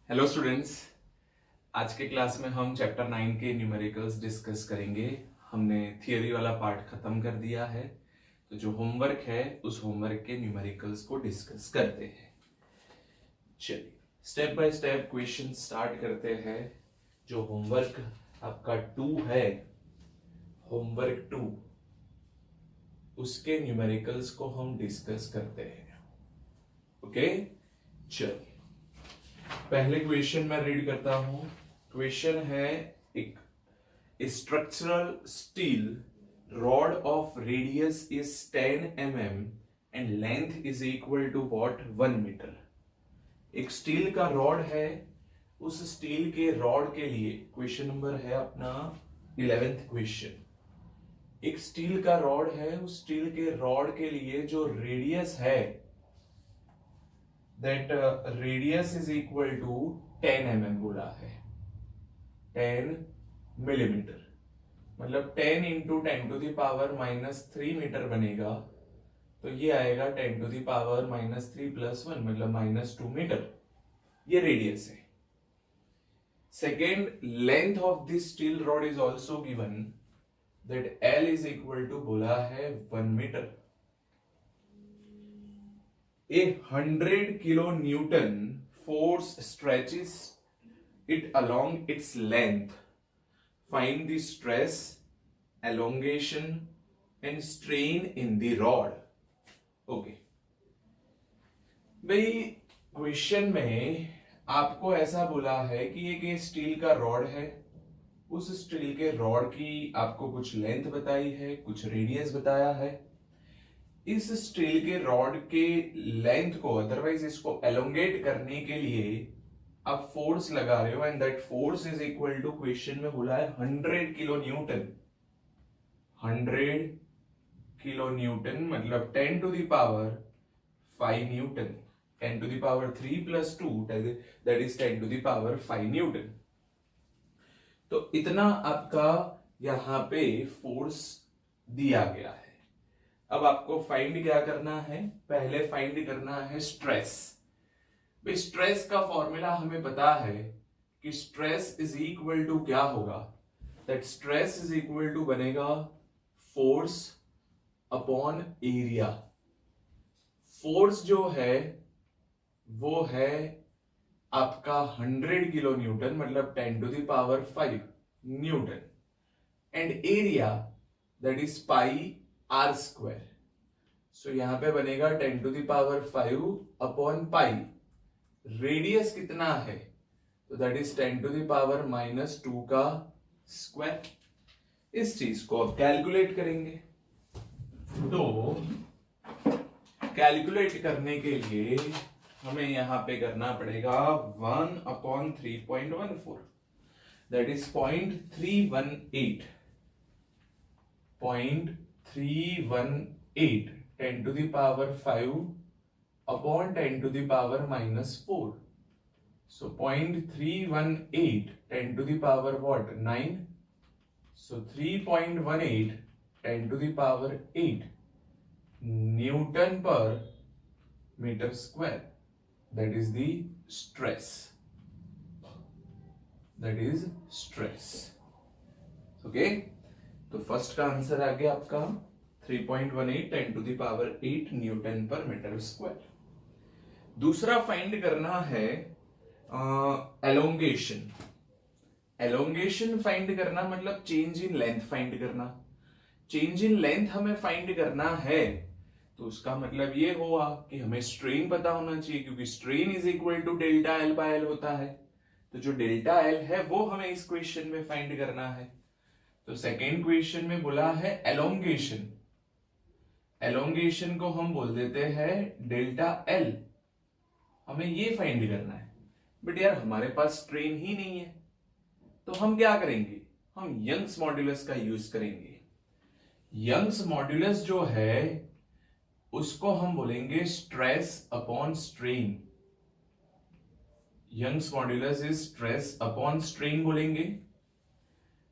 Hello students. आज के class में हम चैप्टर 9 के न्यूमेरिकल्स डिस्कस करेंगे। हमने थियरी वाला पार्ट खत्म कर दिया है, तो जो होमवर्क है उस होमवर्क के न्यूमेरिकल्स को डिस्कस करते हैं। चलिए step by step question start करते हैं। जो होमवर्क आपका 2 है, होमवर्क 2, उसके न्यूमेरिकल्स को हम डिस्कस करते हैं। ओके, चलिए पहले क्वेश्चन मैं रीड करता हूं। क्वेश्चन है, एक structural steel rod of radius is 10 mm and length is equal to what 1 metre. एक स्टील का रॉड है, उस स्टील के रॉड के लिए क्वेश्चन नंबर है अपना 11th क्वेश्चन। एक स्टील का रॉड है, उस स्टील के रॉड के लिए जो रेडियस है, that radius is equal to 10 mm बोला है। 10 मिलीमीटर मतलब 10 into 10 to the power -3 metre बनेगा, तो ये आएगा 10 टू द पावर -3 + 1 मतलब -2 मीटर। ये रेडियस है। Second, length of this steel rod is also given, that L is equal to बोला है 1 metre. 100 kilonewton force stretches it along its length. Find the stress, elongation and strain in the rod. Okay. भाई question में आपको ऐसा बोला है कि एक स्टील का रॉड है, उस स्टील के रॉड की आपको कुछ लेंथ बताई है, कुछ रेडियस बताया है। इस स्टील के रॉड के लेंथ को, अदरवाइज इसको एलोंगेट करने के लिए आप फोर्स लगा रहे हो, and that force is equal to, question में बोला है 100 किलो न्यूटन। 100 किलो न्यूटन मतलब 10 to the power 5 newton. 10 to the power 3 + 2 that is 10 to the power 5 newton. तो इतना आपका यहां पे फोर्स दिया गया है। अब आपको फाइंड क्या करना है? पहले फाइंड करना है स्ट्रेस। भाई स्ट्रेस का फॉर्मूला हमें पता है कि स्ट्रेस इज इक्वल टू क्या होगा, that stress is equal to बनेगा फोर्स अपॉन एरिया। फोर्स जो है वो है आपका 100 किलो न्यूटन मतलब 10 to the power 5 newton, and area that is pi r²। So यहां पे बनेगा 10 to the power 5 upon pi. Radius कितना है? तो that is 10 to the power -2 का स्क्वायर। इस चीज को अब कैलकुलेट करेंगे, तो कैलकुलेट करने के लिए हमें यहां पे करना पड़ेगा 1/3.14, that is 0.318 10 to the power 5 upon 10 to the power -4. So 0.318 10 to the power what? 9. So 3.18 10 to the power 8 Newton per meter square. That is the stress. That is stress. Okay? तो first का answer आ गया आपका 3.18 10 to the power 8 Newton पर metre square. दूसरा find करना है elongation. Elongation find करना मतलब चेंज इन लेंथ फाइंड करना। चेंज इन लेंथ हमें फाइंड करना है, तो उसका मतलब ये हुआ कि हमें स्ट्रेन पता होना चाहिए, क्योंकि strain is equal to delta L by L होता है। तो जो डेल्टा L है वो हमें इस क्वेश्चन में फाइंड करना है। तो सेकेंड क्वेश्चन में बोला है एलोंगेशन। एलोंगेशन को हम बोल देते हैं डेल्टा L। हमें ये फाइंड करना है, बट यार हमारे पास स्ट्रेन ही नहीं है, तो हम क्या करेंगे? हम यंग्स मॉड्यूलस का यूज करेंगे। यंग्स मॉड्यूलस जो है उसको हम बोलेंगे stress upon strain. Young's modulus is stress upon strain बोलेंगे।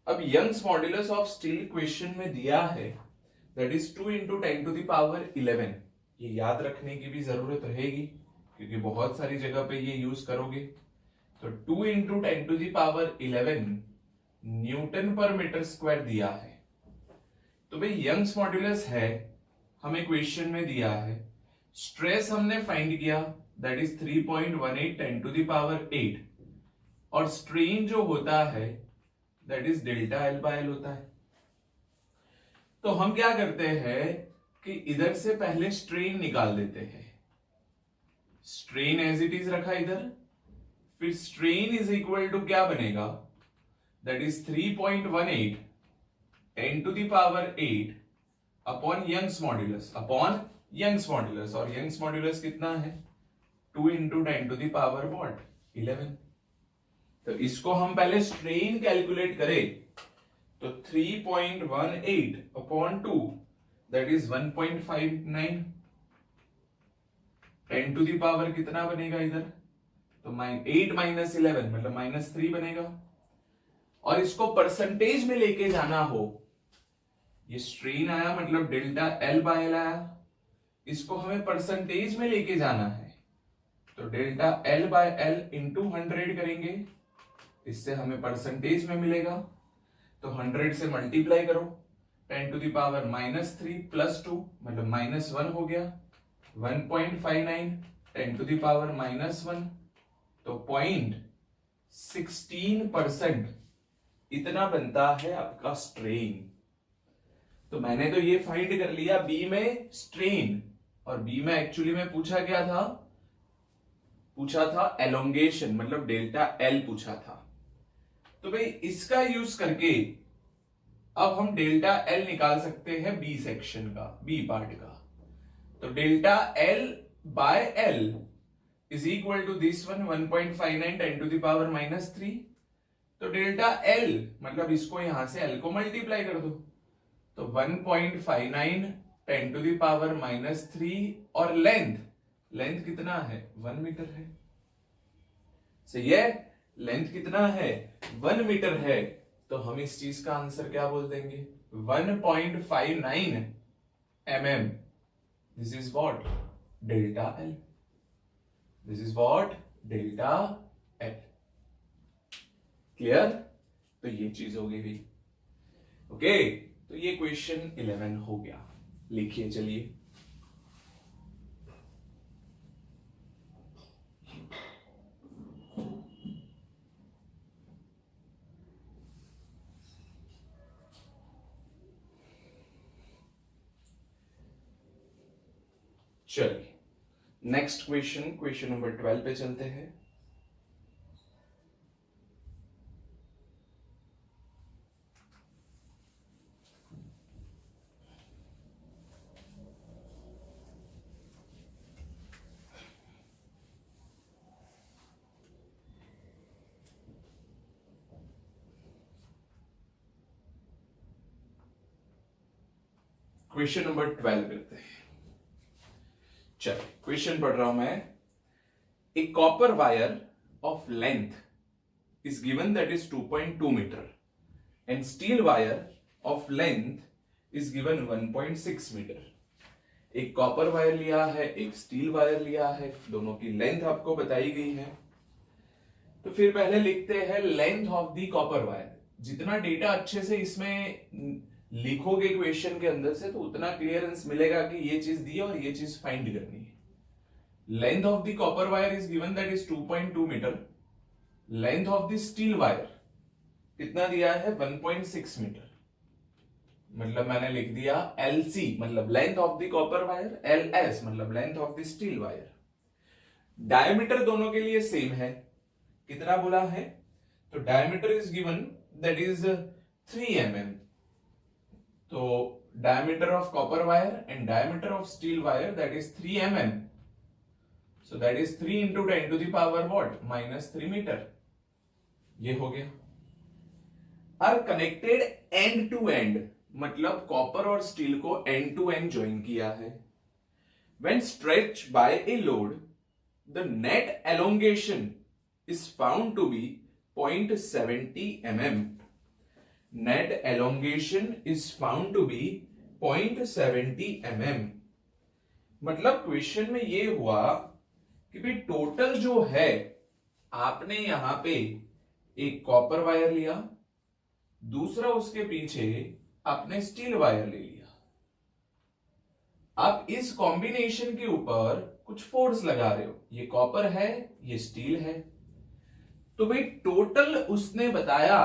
अब Young's modulus of steel question में दिया है, that is 2 × 10 to the power 11। ये याद रखने की भी जरूरत रहेगी, क्योंकि बहुत सारी जगह पे ये यूज करोगे। तो 2 इंटू 10⁻11 न्यूटन पर मीटर स्क्वायर दिया है। तो भाई यंग्स मॉड्यूलस है, हमें क्वेश्चन में दिया है। स्ट्रेस हमने फाइंड किया, दैट इज 3.18 10⁸ और स्ट्रेन जो होता है that is delta L by L होता है। तो हम क्या करते हैं कि इधर से पहले स्ट्रेन निकाल देते हैं। स्ट्रेन एज इट इज रखा इधर, फिर स्ट्रेन इज इक्वल टू क्या बनेगा, that is 3.18 10⁸ upon Young's modulus, और यंग्स मॉड्यूलस कितना है 2 इंटू 10⁻11। तो इसको हम पहले स्ट्रेन कैलकुलेट करें तो 3.18 अपॉन 2 दैट इज 1.59 10⁻, कितना बनेगा इधर, तो 8 माइनस 11 मतलब -3 बनेगा। और इसको परसेंटेज में लेके जाना हो, ये स्ट्रेन आया मतलब डेल्टा एल बाय एल आया, इसको हमें परसेंटेज में लेके जाना है तो delta L by L into 100 करेंगे, इससे हमें परसेंटेज में मिलेगा। तो 100 से मल्टीप्लाई करो, 10⁻³ प्लस 2 मतलब -1 हो गया, 1.59 10⁻⁻1 तो 0.16% इतना बनता है आपका स्ट्रेन। तो मैंने तो ये फाइंड कर लिया बी में स्ट्रेन, और बी में एक्चुअली में पूछा क्या था, पूछा था एलोंगेशन मतलब डेल्टा एल पूछा था। तो भाई इसका यूज करके अब हम डेल्टा एल निकाल सकते हैं बी सेक्शन का, बी पार्ट का। तो delta L by L is equal to this one 1.59 10⁻⁻3। तो डेल्टा एल मतलब इसको यहां से एल को मल्टीप्लाई कर दो, तो 1.59 10⁻⁻3 और लेंथ कितना है 1 मीटर है। सही है, लेंथ कितना है 1 मीटर है, तो हम इस चीज का आंसर क्या बोल देंगे 1.59 mm। This is what delta L, this is what delta L. Clear, तो ये चीज हो गई। ओके, तो ये क्वेश्चन 11 हो गया। लिखिए चलिए, चलिए नेक्स्ट क्वेश्चन नंबर 12 पे चलते हैं। क्वेश्चन नंबर 12 करते हैं। चलिए क्वेश्चन पढ़ रहा हूं मैं। A copper wire of length is given that is 2.2 meter and steel wire of length is given 1.6 meter। एक कॉपर वायर लिया है, एक स्टील वायर लिया है, दोनों की लेंथ आपको बताई गई है। तो फिर पहले लिखते हैं length of the copper wire. जितना डेटा अच्छे से इसमें लिखोगे क्वेश्चन के अंदर से तो उतना क्लियरेंस मिलेगा कि ये चीज दी है और ये चीज फाइंड करनी है। Length of the copper wire is given that is 2.2 metre. Length of the steel wire कितना दिया है 1.6 मीटर। मतलब मैंने लिख दिया LC मतलब length of the copper wire, LS मतलब length of the steel wire. Diameter दोनों के लिए सेम है, कितना बोला है, तो diameter is given that is 3 mm। तो diameter of copper wire and diameter of steel wire that is 3 mm. So that is 3 into 10 to the power what? -3 meter. ये हो गया। Are connected end to end मतलब copper और steel को end to end join किया है। When stretched by a load, the net elongation is found to be 0.70 mm. Net elongation is found to be 0.70 mm। मतलब question में ये हुआ कि भाई टोटल जो है आपने यहां पे एक कॉपर वायर लिया, दूसरा उसके पीछे आपने स्टील वायर ले लिया। आप इस कॉम्बिनेशन के ऊपर कुछ फोर्स लगा रहे हो, ये कॉपर है, ये स्टील है। तो भाई टोटल उसने बताया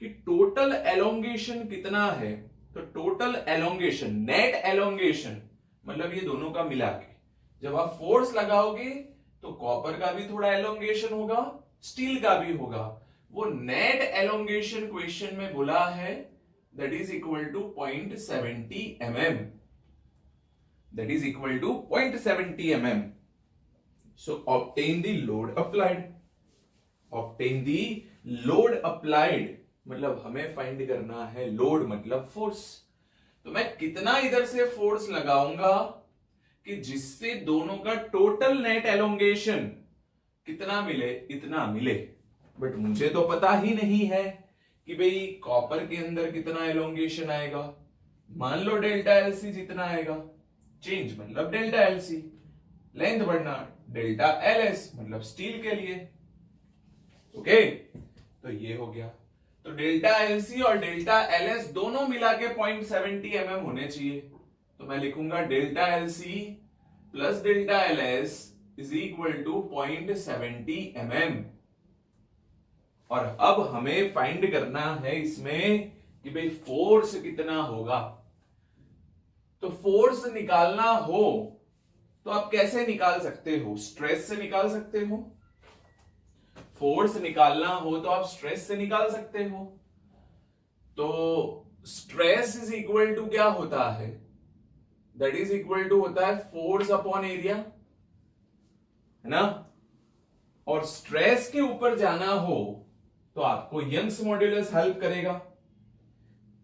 कि टोटल एलोंगेशन कितना है, तो टोटल एलोंगेशन, नेट एलोंगेशन मतलब ये दोनों का मिला के जब आप फोर्स लगाओगे तो कॉपर का भी थोड़ा एलोंगेशन होगा, स्टील का भी होगा। वो नेट एलोंगेशन क्वेश्चन में बोला है that is equal to 0.70 mm, that is equal to 0.70 mm. So obtain the load applied. Obtain the load applied मतलब हमें फाइंड करना है लोड मतलब फोर्स। तो मैं कितना इधर से फोर्स लगाऊंगा कि जिससे दोनों का टोटल नेट एलोंगेशन कितना मिले, इतना मिले। बट मुझे तो पता ही नहीं है कि भाई कॉपर के अंदर कितना एलोंगेशन आएगा। मान लो डेल्टा एलसी जितना आएगा, चेंज मतलब डेल्टा एलसी, लेंथ बढ़ना डेल्टा एलएस मतलब स्टील के लिए। ओके, तो ये हो गया। तो डेल्टा एलसी और डेल्टा एलएस दोनों मिला के 0.70 mm होने चाहिए। तो मैं लिखूंगा delta L C plus delta L S is equal to 0.70 mm। और अब हमें फाइंड करना है इसमें कि भाई फोर्स कितना होगा। तो फोर्स निकालना हो तो आप कैसे निकाल सकते हो? स्ट्रेस से निकाल सकते हो। फोर्स निकालना हो तो आप स्ट्रेस से निकाल सकते हो। तो स्ट्रेस इज इक्वल टू क्या होता है? दैट इज इक्वल टू होता है फोर्स अपॉन एरिया, है ना। और स्ट्रेस के ऊपर जाना हो तो आपको यंग्स मॉड्यूलस हेल्प करेगा।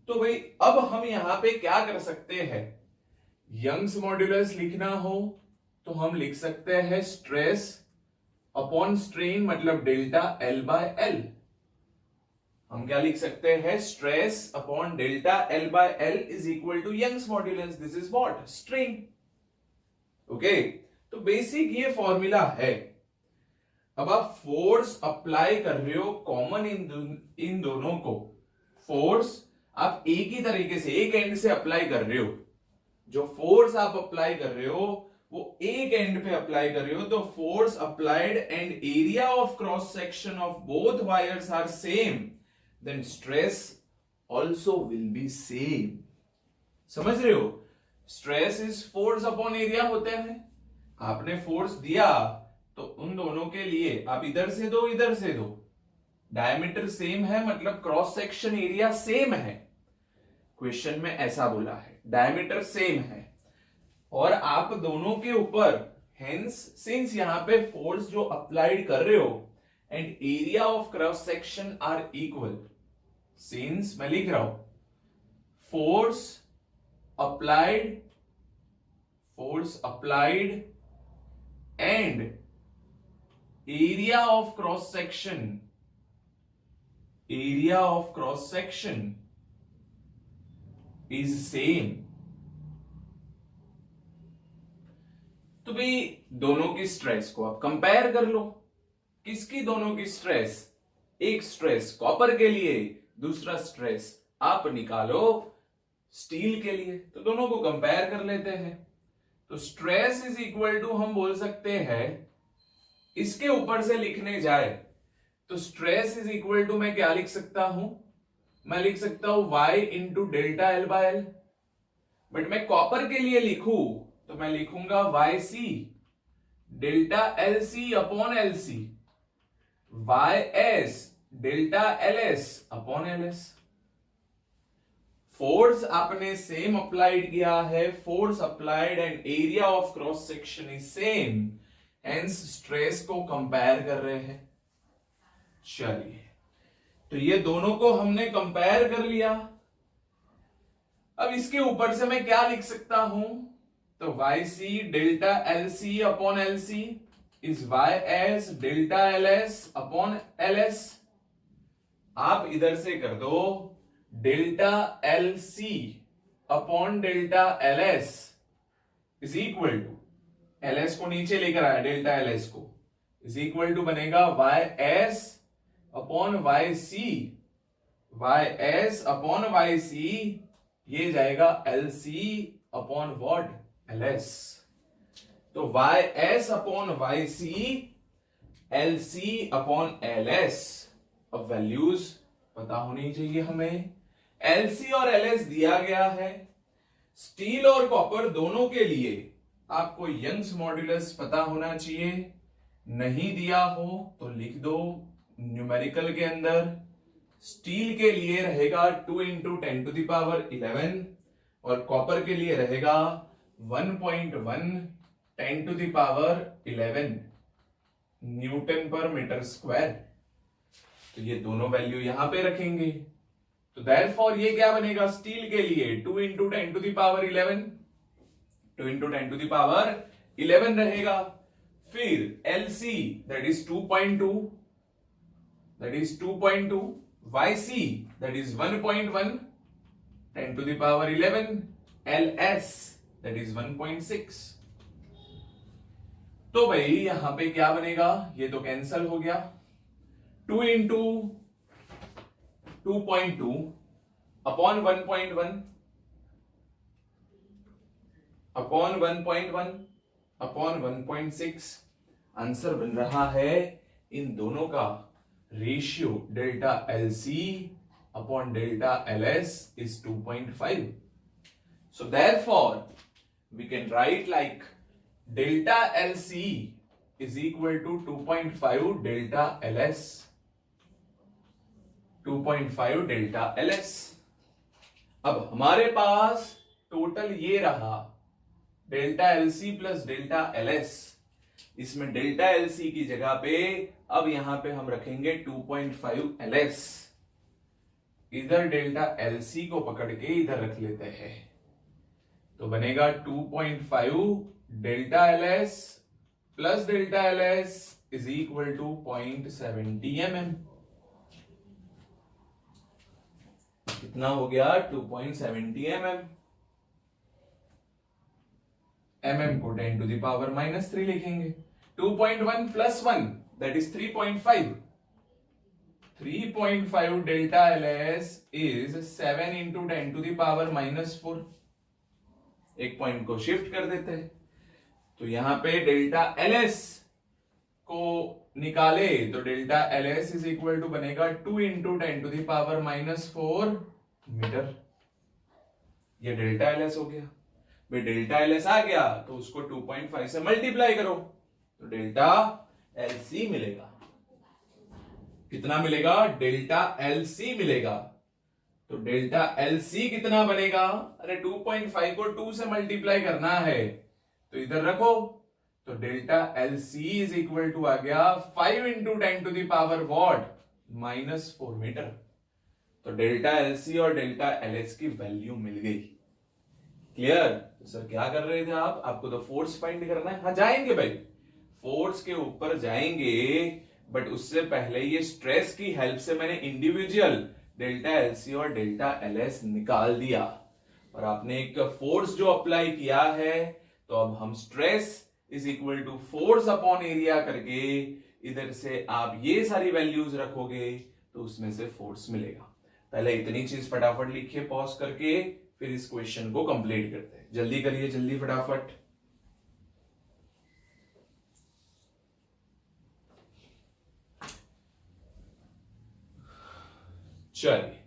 तो भाई अब हम यहां पे क्या कर सकते हैं? यंग्स मॉड्यूलस लिखना हो तो हम लिख सकते हैं स्ट्रेस अपॉन स्ट्रेन मतलब डेल्टा एल बाय एल। हम क्या लिख सकते हैं? Stress upon delta L by L is equal to Young's modulus, this is what? Strain. Okay, तो बेसिक ये फॉर्मूला है। अब आप फोर्स अप्लाई कर रहे हो कॉमन इन दोनों को। फोर्स आप एक ही तरीके से एक एंड से अप्लाई कर रहे हो। जो फोर्स आप अप्लाई कर रहे हो वो एक एंड पे अप्लाई कर रहे हो। तो force applied and area of cross section of both wires are same, then stress also will be same. समझ रहे हो? Stress is force upon area होते हैं। आपने फोर्स दिया तो उन दोनों के लिए आप इधर से दो, इधर से दो, डायमीटर सेम है मतलब क्रॉस सेक्शन एरिया सेम है। क्वेश्चन में ऐसा बोला है, डायमीटर सेम है और आप दोनों के ऊपर, हेंस सिंस यहां पे फोर्स जो अप्लाइड कर रहे हो and area of cross section are equal, since मैं लिख रहा हूं force applied and area of cross section is same. तो भाई दोनों की स्ट्रेस को आप कंपेयर कर लो। किसकी दोनों की स्ट्रेस? एक स्ट्रेस कॉपर के लिए, दूसरा स्ट्रेस आप निकालो स्टील के लिए। तो दोनों को कंपेयर कर लेते हैं। तो स्ट्रेस इज इक्वल टू हम बोल सकते हैं, इसके ऊपर से लिखने जाए तो स्ट्रेस इज इक्वल टू मैं क्या लिख सकता हूं? मैं लिख सकता हूं y into delta L by L. But मैं कॉपर के लिए लिखूं तो मैं लिखूंगा Y C delta L C upon L C, Y S delta L S upon L S. Force आपने सेम अप्लाइड किया है, force applied and area of cross section is same, hence stress को कंपेयर कर रहे हैं। चलिए, तो ये दोनों को हमने कंपेयर कर लिया। अब इसके ऊपर से मैं क्या लिख सकता हूं? तो Y C delta L C upon L C is Y S delta L S upon L S. आप इधर से कर दो delta L C upon delta L S is equal to, L S को नीचे लेकर आया डेल्टा एल एस को, इज इक्वल टू बनेगा Y S upon Y C, Y S upon Y C, ये जाएगा L C upon what, L S. तो Y S upon Y C, L C upon L S. अब values पता होनी चाहिए हमें। एल सी और एल एस दिया गया है। स्टील और कॉपर दोनों के लिए आपको यंग्स मॉड्यूलस पता होना चाहिए। नहीं दिया हो तो लिख दो न्यूमेरिकल के अंदर। स्टील के लिए रहेगा 2 इंटू 10 टू द पावर 11 और कॉपर के लिए रहेगा 1.1 10 टू द पावर 11 न्यूटन पर मीटर स्क्वायर। तो ये दोनों वैल्यू यहां पे रखेंगे। तो देयरफॉर ये क्या बनेगा स्टील के लिए 2 into 10 to the power 11, 2 into 10 to the power 11 रहेगा। फिर LC that is 2.2, that is 2.2, YC that is 1.1 10 to the power 11, LS that is 1.6। तो भाई यहां पे क्या बनेगा, ये तो कैंसल हो गया। 2 into 2.2 upon 1.1 upon 1.1 upon 1.6। Answer बन रहा है इन दोनों का ratio delta LC upon delta LS is 2.5। So therefore we can write like delta LC is equal to 2.5 delta LS, 2.5 delta LS। अब हमारे पास टोटल ये रहा delta LC plus delta LS। इसमें डेल्टा LC की जगह पे अब यहां पे हम रखेंगे 2.5 LS। इधर डेल्टा LC को पकड़ के इधर रख लेते हैं तो बनेगा 2.5 delta LS plus delta LS is equal to 0.70 mm। कितना हो गया 2.70 mm। mm को 10 टू द पावर -3 लिखेंगे। 2.1 plus 1 that is 3.5। 3.5 delta LS is 7 into 10 to the power -4। एक पॉइंट को शिफ्ट कर देते हैं तो यहां पे डेल्टा LS को निकाले तो delta LS is equal to बनेगा 2 into 10 to the power -4 metre. ये डेल्टा LS हो गया। भाई डेल्टा LS आ गया तो उसको 2.5 से मल्टीप्लाई करो तो डेल्टा LC मिलेगा। कितना मिलेगा, डेल्टा LC मिलेगा। तो डेल्टा LC कितना बनेगा, अरे 2.5 को 2 से मल्टीप्लाई करना है तो इधर रखो तो delta LC is equal to आ गया 5 into 10 to the power what -4 metre. तो डेल्टा LC और डेल्टा LS की वैल्यू मिल गई। क्लियर। तो सर क्या कर रहे थे आप, आपको तो फोर्स फाइंड करना है। हाँ जाएंगे भाई, फोर्स के ऊपर जाएंगे, बट उससे पहले ये स्ट्रेस की हेल्प से मैंने इंडिविजुअल डेल्टा LC और डेल्टा LS निकाल दिया और आपने एक फोर्स जो अप्लाई किया है तो अब हम stress is equal to force upon area करके इधर से आप ये सारी वैल्यूज रखोगे तो उसमें से फोर्स मिलेगा। पहले इतनी चीज फटाफट लिखिए पॉज करके, फिर इस क्वेश्चन को कंप्लीट करते हैं। जल्दी करिए, जल्दी फटाफट। चलिए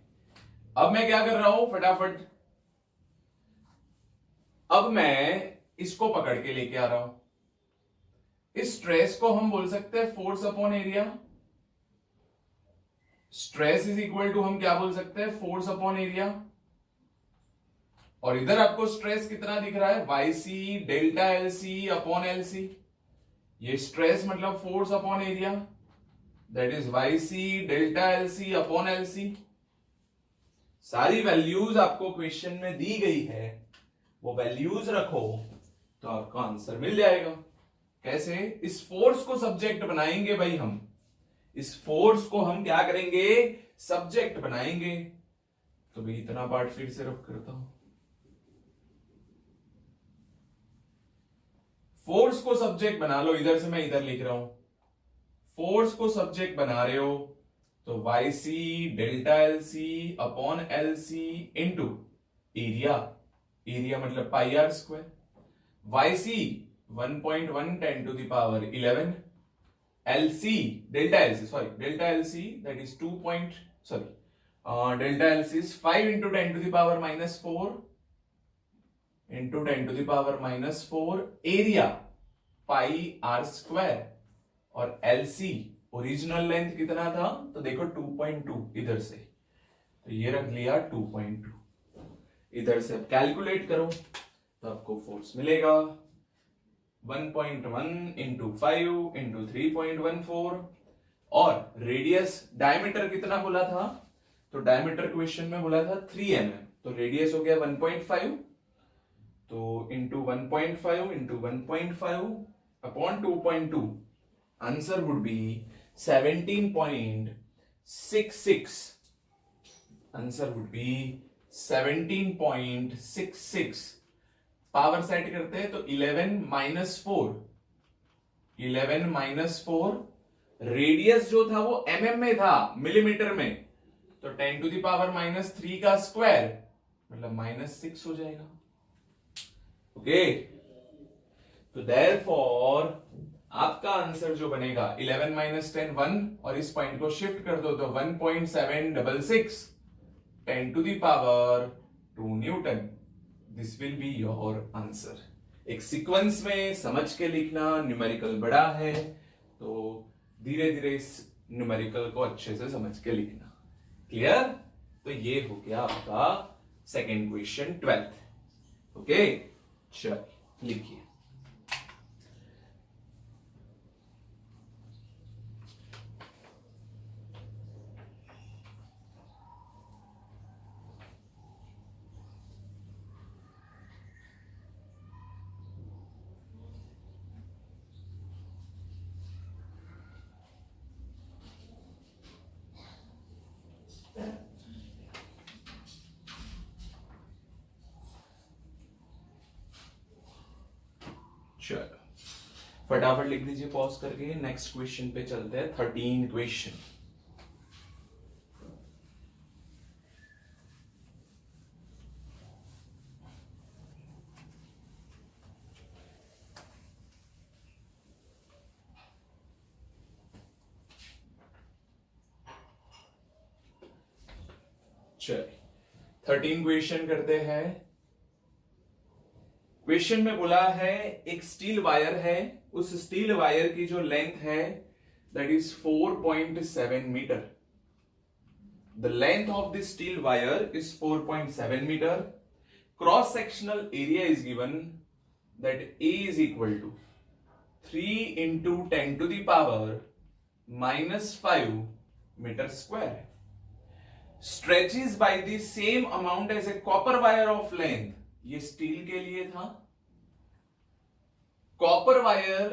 अब मैं क्या कर रहा हूं फटाफट, अब मैं इसको पकड़ के लेके आ रहा हूं। इस स्ट्रेस को हम बोल सकते हैं force upon area. Stress is equal to हम क्या बोल सकते हैं, फोर्स अपॉन एरिया। और इधर आपको स्ट्रेस कितना दिख रहा है, YC delta LC upon LC। ये स्ट्रेस मतलब force upon area, that is YC delta LC upon LC। सारी वैल्यूज आपको क्वेश्चन में दी गई है, वो वैल्यूज रखो तो आपका आंसर मिल जाएगा। कैसे, इस फोर्स को सब्जेक्ट बनाएंगे भाई हम, इस फोर्स को हम क्या करेंगे, सब्जेक्ट बनाएंगे। तो भाई इतना पार्ट फिर से रख करता हूं। फोर्स को सब्जेक्ट बना लो, इधर से मैं इधर लिख रहा हूं। फोर्स को सब्जेक्ट बना रहे हो तो Y C delta L C upon L C into area, area मतलब pi r square, Y C 1.1 10 to the power 11, LC delta LC sorry delta LC that is 2 point sorry delta LC is 5 into 10 to the power minus 4 into 10 to the power minus 4 area pi r square और LC original length कितना था तो देखो 2.2 इधर से तो ये रख लिया 2.2, इधर से अब कैलकुलेट करो तो आपको फोर्स मिलेगा 1.1 इंटू 5 इंटू 3.14 और रेडियस डायमीटर कितना बोला था तो डायमीटर क्वेश्चन में बोला था 3 mm तो रेडियस हो गया 1.5 तो into 1.5 into 1.5 upon 2.2 answer would be 17.66, answer would be 17.66। Power set करते हैं तो 11 माइनस 4, रेडियस जो था वो mm में था, मिलीमीटर में, तो 10 टू द पावर माइनस 3 का स्क्वायर मतलब -6 हो जाएगा। ओके तो देयरफॉर आपका आंसर जो बनेगा 11 माइनस 10 1 और इस पॉइंट को शिफ्ट कर दो तो 1.766 10 to the power 2 newton, this will be your answer. एक सीक्वेंस में समझ के लिखना, न्यूमेरिकल बड़ा है तो धीरे धीरे इस न्यूमेरिकल को अच्छे से समझ के लिखना। क्लियर? तो ये हो गया आपका सेकेंड क्वेश्चन 12th। ओके चल लिखिए। चलो फटाफट लिख दीजिए पॉज करके, नेक्स्ट क्वेश्चन पे चलते हैं। 13 क्वेश्चन। चलिए 13 क्वेश्चन करते हैं। क्वेश्चन में बोला है एक स्टील वायर है, उस स्टील वायर की जो लेंथ है that is 4.7 metre. The length of the steel wire is 4.7 metre. Cross sectional area is given that A is equal to 3 into 10 to the power -5 meter square. Stretches by the same amount as a copper wire of length, ये steel के लिए था। Copper wire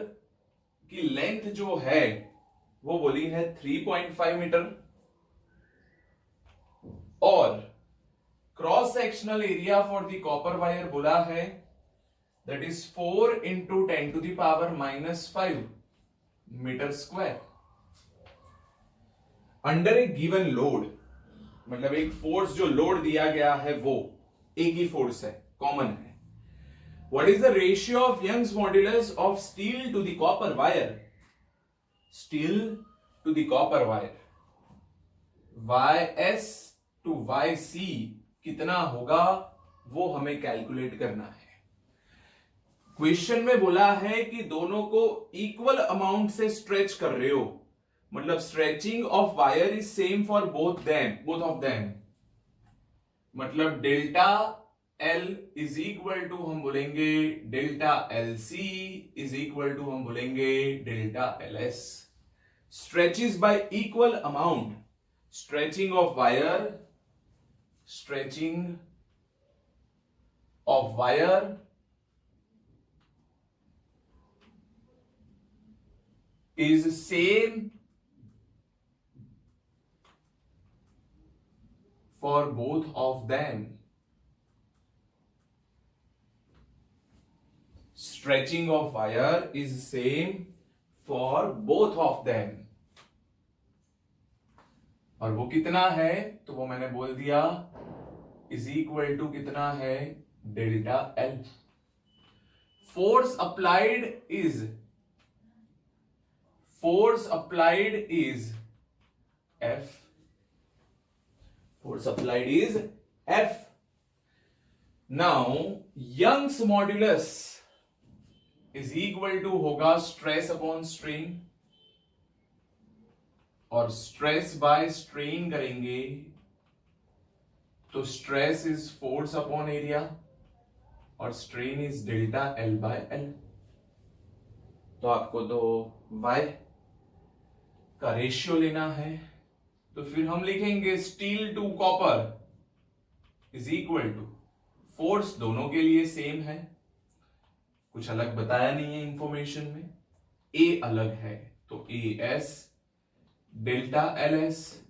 की length जो है वो बोली है 3.5 मीटर और cross sectional area for the copper wire बोला है that is 4 into 10 to the power -5 metre square. Under a given load मतलब एक फोर्स जो लोड दिया गया है वो एक ही फोर्स है, कॉमन है। What is the ratio of Young's modulus of steel to the copper wire? Steel to the copper wire. Ys to Yc कितना होगा वो हमें कैलकुलेट करना है। क्वेश्चन में बोला है कि दोनों को इक्वल अमाउंट से स्ट्रेच कर रहे हो, मतलब stretching of wire is same for both of them, मतलब delta L is equal to हम बोलेंगे delta LC is equal to हम बोलेंगे delta LS। Stretches by equal amount, stretching of wire is same for both of them. Stretching of wire is same for both of them. और वो कितना है, तो वो मैंने बोल दिया इज इक्वल टू कितना है, delta L. Force applied is F. Force applied is F. Now Young's modulus is equal to होगा स्ट्रेस अपॉन स्ट्रेन, और स्ट्रेस बाय स्ट्रेन करेंगे तो stress is force upon area और strain is delta L by L. तो आपको तो y का ratio लेना है, तो फिर हम लिखेंगे steel to copper is equal to, force दोनों के लिए सेम है, कुछ अलग बताया नहीं है इंफॉर्मेशन में, ए अलग है तो A S delta L S,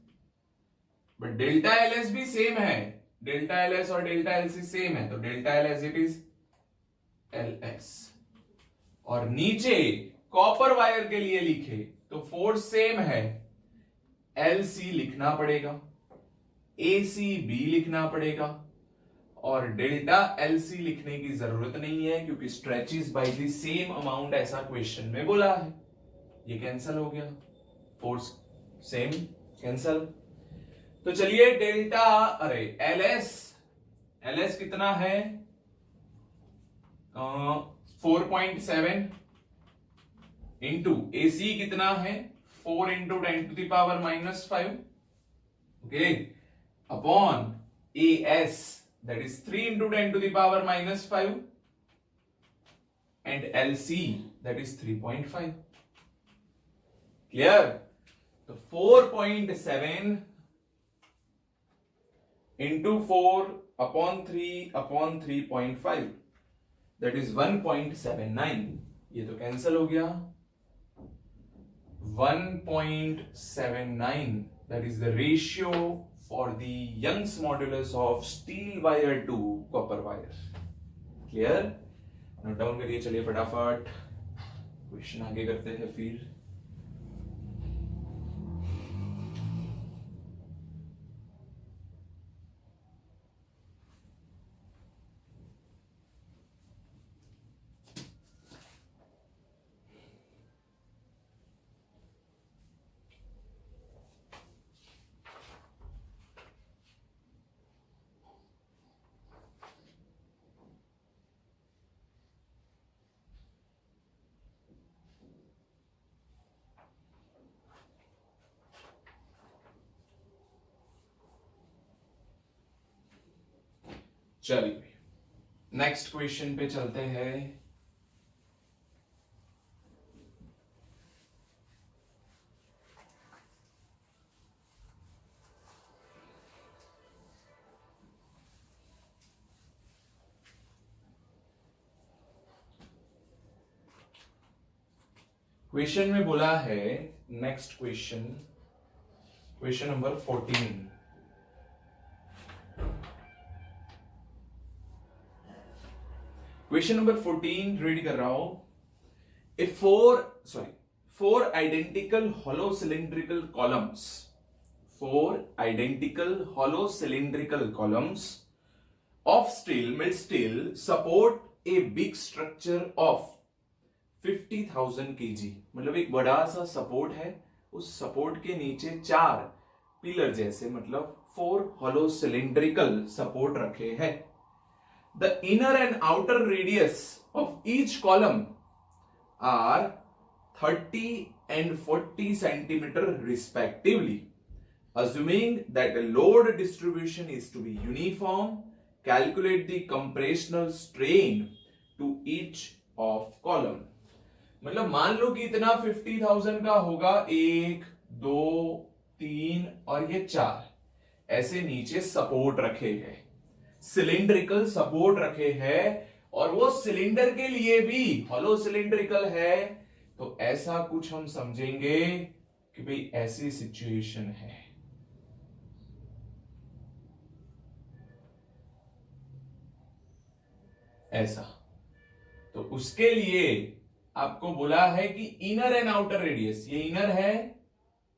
but delta L S भी सेम है, डेल्टा एल एस और डेल्टा एल सी सेम है, तो delta L S it is L S. और नीचे कॉपर वायर के लिए लिखे तो फोर्स सेम है, एल सी लिखना पड़ेगा, ए सी बी लिखना पड़ेगा, और डेल्टा एल सी लिखने की जरूरत नहीं है क्योंकि stretches by the same amount ऐसा क्वेश्चन में बोला है। ये कैंसल हो गया, फोर्स सेम कैंसल। तो चलिए डेल्टा एल एस कितना है, 4.7 इंटू एसी कितना है 4 into 10⁻⁻⁵, okay, upon A S that is 3 into 10⁻⁻⁵, and L see that is 3.5। Clear? तो 4.7 into 4 upon 3 upon 3.5 that is 1.79। ये तो कैंसल हो गया, 1.79 that is the ratio for the Young's modulus of steel wire to copper wire. Clear? Note down करिए, चलिए फटाफट question आगे करते हैं फिर। चलिए नेक्स्ट क्वेश्चन पे चलते हैं। क्वेश्चन में बोला है, next question, question number 14। Question number 14 read कर रहा हूं। Four identical hollow cylindrical columns, four identical hollow cylindrical columns of steel, mild steel, support a big structure of 50,000 kg। मतलब एक बड़ा सा सपोर्ट है, उस सपोर्ट के नीचे 4 पिलर जैसे, मतलब 4 hollow cylindrical सपोर्ट रखे हैं। The inner and outer radius of each column are 30 and 40 centimeter respectively. Assuming that the load distribution is to be uniform, calculate the compressional strain to each of column। मतलब मान लो कि इतना 50,000 का होगा, 1 2 3 और ये 4 ऐसे नीचे सपोर्ट रखे हैं, सिलिंड्रिकल सपोर्ट रखे हैं, और वो सिलेंडर के लिए भी हॉलो सिलिंड्रिकल है। तो ऐसा कुछ हम समझेंगे कि भाई ऐसी सिचुएशन है, ऐसा। तो उसके लिए आपको बोला है कि इनर एंड आउटर रेडियस, ये इनर है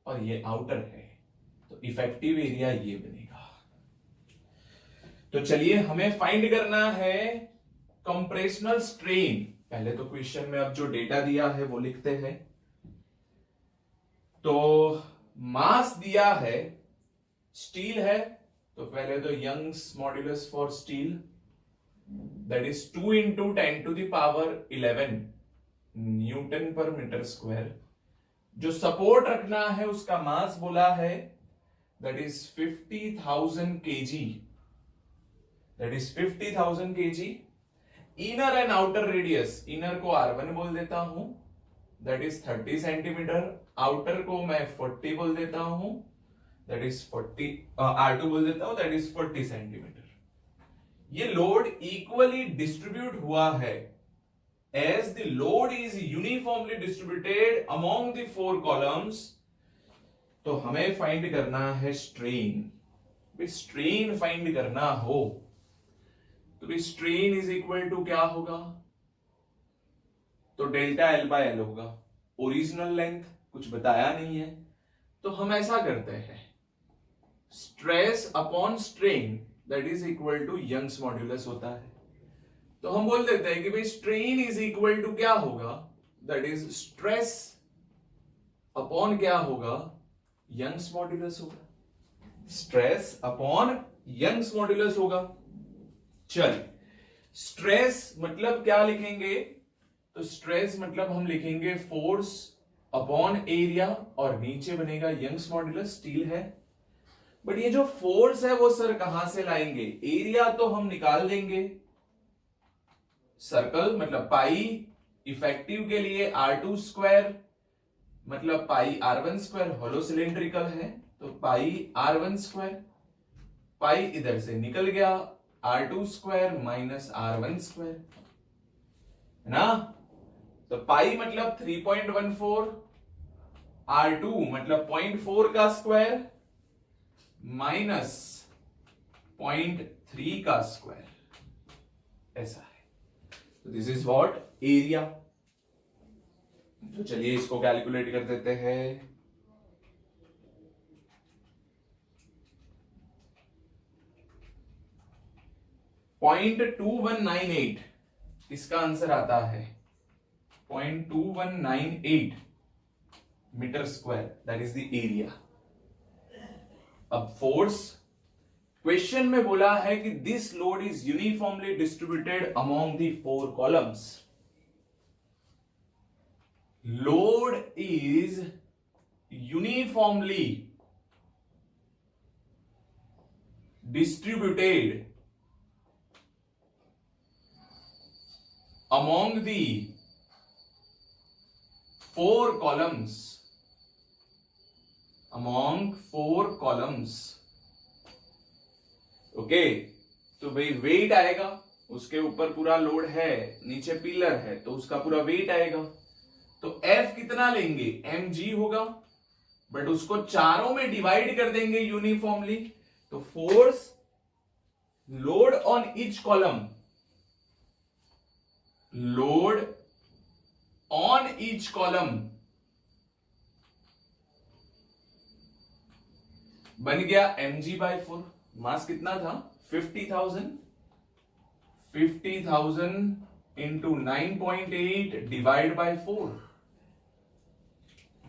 और ये आउटर है, तो इफेक्टिव एरिया ये बनेगा। तो चलिए हमें फाइंड करना है कंप्रेशनल स्ट्रेन। पहले तो क्वेश्चन में अब जो डेटा दिया है वो लिखते हैं। तो मास दिया है, स्टील है, तो पहले तो Young's modulus for steel that is 2 into 10 to the power 11 newton पर मीटर स्क्वायर। जो सपोर्ट रखना है उसका मास बोला है that is 50,000 kg, that is 50,000 kg। Inner and outer radius, inner को R1 बोल देता हूं दैट इज 30 सेंटीमीटर, आउटर को मैं 40 बोल देता हूं दैट इज 40, R2 बोल देता हूं दैट इज 40 सेंटीमीटर। ये लोड इक्वली डिस्ट्रीब्यूट हुआ है as the load is uniformly distributed among the 4 columns। तो हमें फाइंड करना है स्ट्रेन। स्ट्रेन फाइंड करना हो तो स्ट्रेन इज इक्वल टू क्या होगा, तो डेल्टा एल बाय एल होगा। ओरिजिनल लेंथ कुछ बताया नहीं है, तो हम ऐसा करते हैं stress upon strain that is equal to Young's modulus होता है। तो हम बोल देते हैं कि भाई स्ट्रेन इज इक्वल टू क्या होगा, दैट इज स्ट्रेस अपॉन क्या होगा, यंग्स मॉड्यूलस होगा। स्ट्रेस अपॉन यंग्स मॉड्यूलस होगा। चल स्ट्रेस मतलब क्या लिखेंगे, तो स्ट्रेस मतलब हम लिखेंगे फोर्स अपॉन एरिया और नीचे बनेगा यंग्स मॉड्यूलस, स्टील है। बट ये जो फोर्स है वो सर कहां से लाएंगे, एरिया तो हम निकाल देंगे, सर्कल मतलब पाई, इफेक्टिव के लिए R2 स्क्वायर मतलब पाई R1 स्क्वायर, होलो सिलेंड्रिकल है तो पाई R1 स्क्वायर, पाई इधर से निकल गया, R2 square minus R1 square है ना। तो पाई मतलब 3.14, R2 मतलब 0.4 का स्क्वायर माइनस 0.3 का स्क्वायर, ऐसा है। तो दिस इज व्हाट एरिया। तो चलिए इसको कैलकुलेट कर देते हैं। .2198 इसका आंसर आता है 0.2198 metre square, that is the area. अब फोर्स क्वेश्चन में बोला है कि this load is uniformly distributed among the 4 columns. Load is uniformly distributed among the 4 columns, among 4 columns। Okay, तो भाई वेट आएगा, उसके ऊपर पूरा लोड है, नीचे पिलर है तो उसका पूरा वेट आएगा। तो F कितना लेंगे, mg होगा, बट उसको चारों में डिवाइड कर देंगे यूनिफॉर्मली। तो force load on each column, load on each column बन गया mg/4। मास कितना था 50,000, 50,000 into 9.8 divide by 4,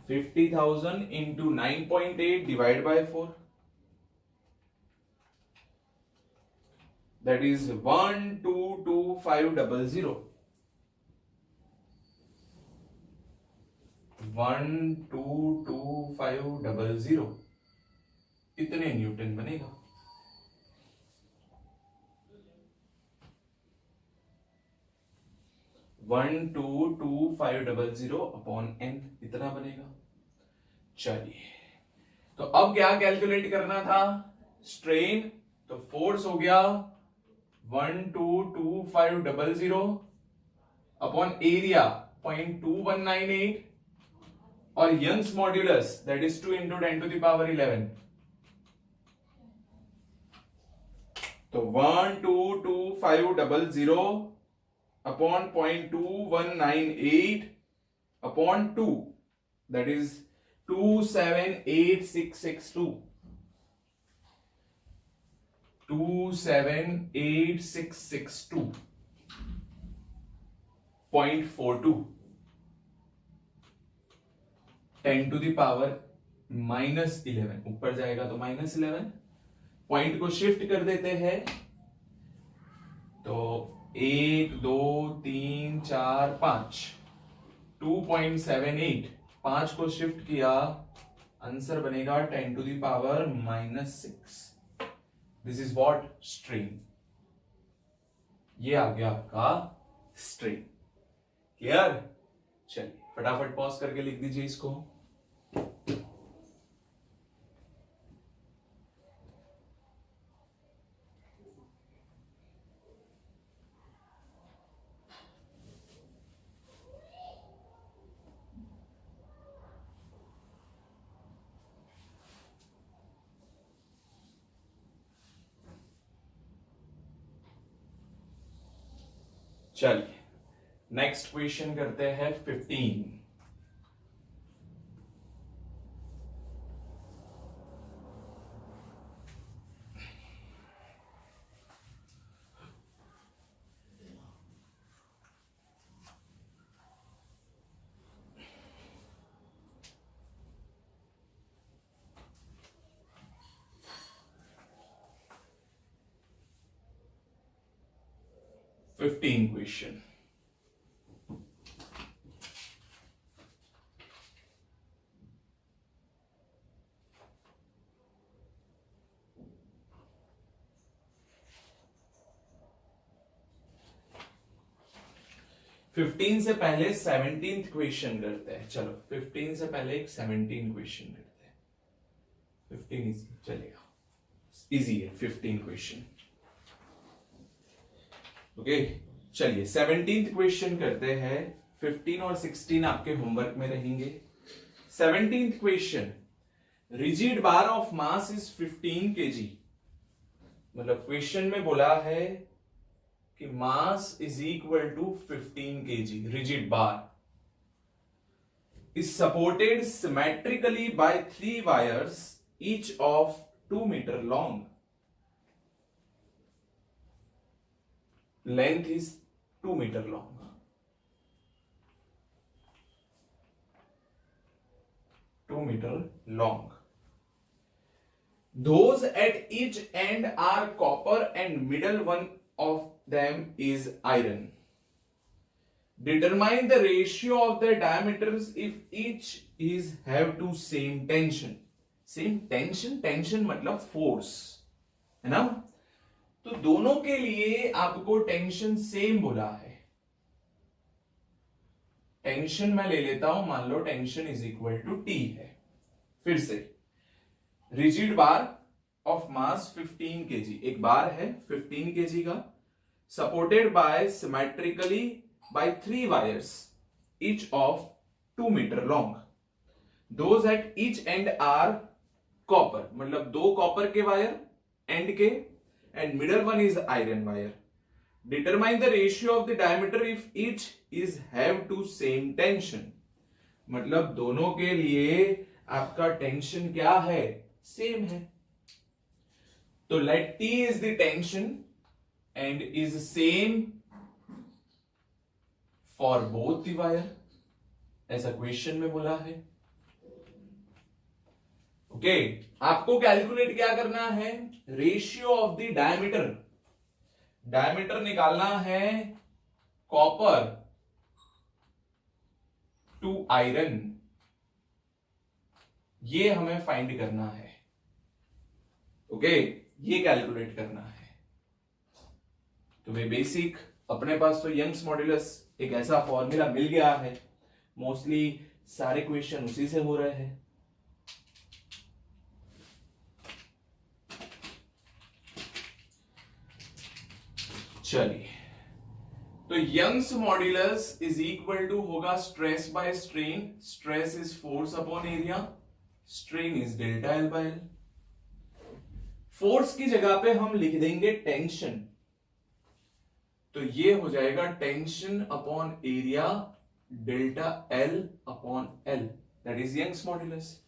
50,000 into 9.8 divide by 4, that is 122500, 122500 कितने न्यूटन बनेगा। One two two 500 upon n इतना बनेगा। चलिए तो अब क्या कैलकुलेट करना था, स्ट्रेन। तो फोर्स हो गया 122500 अपॉन एरिया 0.2198 और Young's modulus that is 2 into 10 to the power 11। तो 122500 अपॉन 0.2198 अपॉन 2 दैट इज 278662। 278,662.42 10⁻⁻11 ऊपर जाएगा तो -11, पॉइंट को शिफ्ट कर देते हैं तो 1 2 3 4 5 2.78, 5 को शिफ्ट किया, आंसर बनेगा 10⁻⁻6। This is what? स्ट्रिंग। ये आ गया आपका स्ट्रिंग। क्लियर? चलिए फटाफट पॉज करके लिख दीजिए इसको। चलिए नेक्स्ट क्वेश्चन करते हैं 15। क्वेश्चन, फिफ्टीन से पहले 17th क्वेश्चन करते हैं। चलो 15 से पहले एक 17 क्वेश्चन करते हैं। 15 इजी चलेगा, इजी है 15 क्वेश्चन। ओके चलिए 17th क्वेश्चन करते हैं। 15 और 16 आपके होमवर्क में रहेंगे। 17th question, rigid bar of mass is 15 kg। मतलब क्वेश्चन में बोला है कि mass is equal to 15 kg, rigid bar is supported symmetrically by 3 wires each of 2 metre long. length is 2 meter long. Those at each end are copper and middle one of them is iron. Determine the ratio of the diameters if each is have to same tension. Same tension, tension मतलब force, है ना? तो दोनों के लिए आपको tension same बोला है। टेंशन मैं ले लेता हूं, मान लो tension is equal to T है। फिर से rigid bar of mass 15 kg, एक बार है 15 kg का, supported by symmetrically by 3 wires each of 2 metre long. Those at each end are copper, मतलब 2 कॉपर के वायर एंड के, and middle one is iron wire. Determine the ratio of the diameter if each is have to same tension. मतलब दोनों के लिए आपका tension क्या है? सेम है। तो let T is the tension and is same for both the wire, ऐसा क्वेश्चन में बोला है। ओके आपको कैलकुलेट क्या करना है? Ratio of the diameter, diameter निकालना है कॉपर टू आयरन, ये हमें फाइंड करना है। ओके ये कैलकुलेट करना है। तो वे बेसिक अपने पास तो यंग्स मॉड्यूलस एक ऐसा फॉर्मूला मिल गया है, मोस्टली सारे क्वेश्चन उसी से हो रहे हैं। चलिए तो Young's modulus is equal to होगा stress by strain. Stress is force upon area, strain is delta L by L. Force की जगह पे हम लिख देंगे टेंशन, तो ये हो जाएगा tension upon area delta L upon L, that is Young's modulus.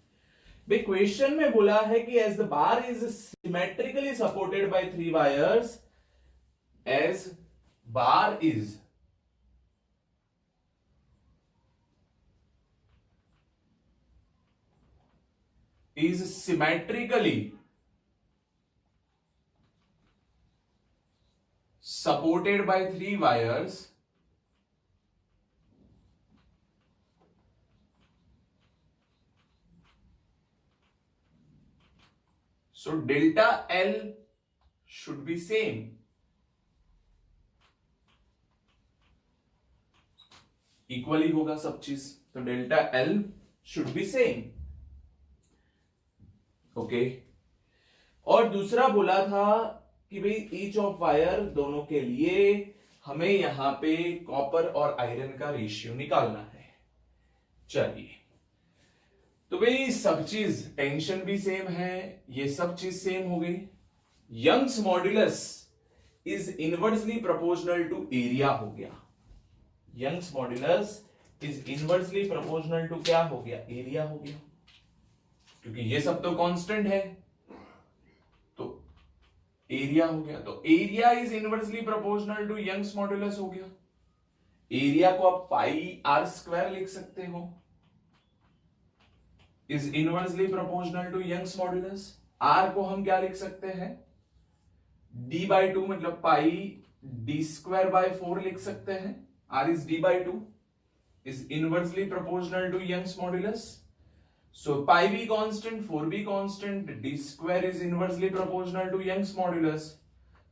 भाई क्वेश्चन में बोला है कि as the bar is symmetrically supported by 3 wires, as bar is symmetrically supported by 3 wires, so delta L should be same. Equally होगा सब चीज, तो delta L should be same. Okay. और दूसरा बोला था कि भाई ईच ऑफ वायर, दोनों के लिए हमें यहां पे कॉपर और आयरन का रेशियो निकालना है. चलिए, तो भाई सब चीज, टेंशन भी सेम है, ये सब चीज सेम हो गई. Young's modulus is inversely proportional to area हो गया. Young's modulus is inversely proportional to क्या हो गया? एरिया हो गया, क्योंकि ये सब तो कांस्टेंट है, तो एरिया हो गया. तो area is inversely proportional to Young's modulus हो गया. एरिया को आप पाई आर स्क्वायर लिख सकते हो, is inversely proportional to Young's modulus. R को हम क्या लिख सकते हैं? डी बाई टू, मतलब पाई डी स्क्वायर बाय 4 लिख सकते हैं. R is D by two, is inversely proportional to Young's modulus. So pi be constant, 4 be constant, d square is inversely proportional to Young's modulus.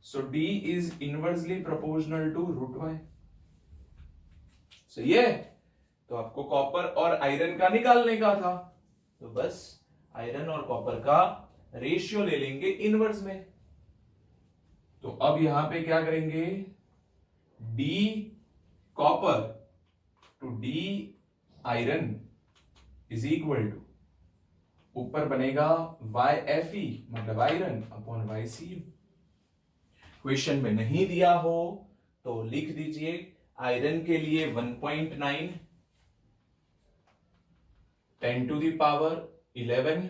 So d is inversely proportional to root y. सही है? तो आपको copper और iron का निकालने का था, तो बस आयरन और कॉपर का रेशियो ले लेंगे इनवर्स में. तो अब यहां पे क्या करेंगे? d copper to d iron is equal to, ऊपर बनेगा YFE मतलब आयरन अपॉन YCU. क्वेश्चन में नहीं दिया हो तो लिख दीजिए. आयरन के लिए 1.9 10 टू द पावर 11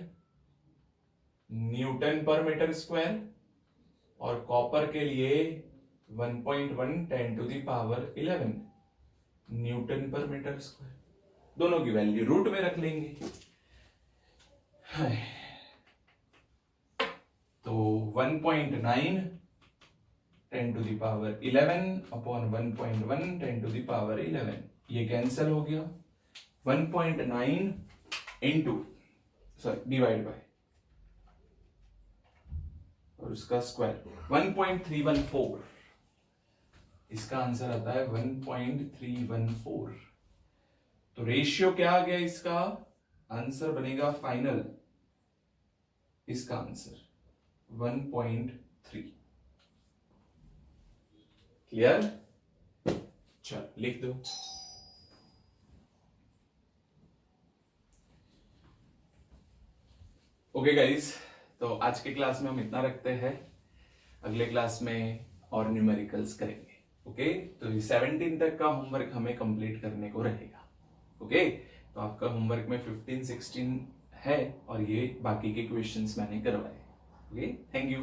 न्यूटन पर मीटर स्क्वायर, और कॉपर के लिए 1.1 10 टू द पावर 11 न्यूटन पर मीटर स्क्वायर. दोनों की वैल्यू रूट में रख लेंगे. तो 1.9 10 to the power 11 upon 1.1 10 to the power 11, ये कैंसिल हो गया. 1.9 इंटू डिवाइड बाय, और उसका स्क्वायर 1.314. इसका आंसर आता है 1.314. तो रेशियो क्या आ गया? इसका आंसर बनेगा फाइनल, इसका आंसर 1.3. क्लियर? चल लिख दो. ओके गाइस, तो आज के क्लास में हम इतना रखते हैं. अगले क्लास में और न्यूमेरिकल्स करेंगे. ओके, तो 17 तक का होमवर्क हमें कंप्लीट करने को रहेगा. ओके, तो आपका होमवर्क में 15, 16 है, और ये बाकी के क्वेश्चंस मैंने करवाए. Okay, thank you.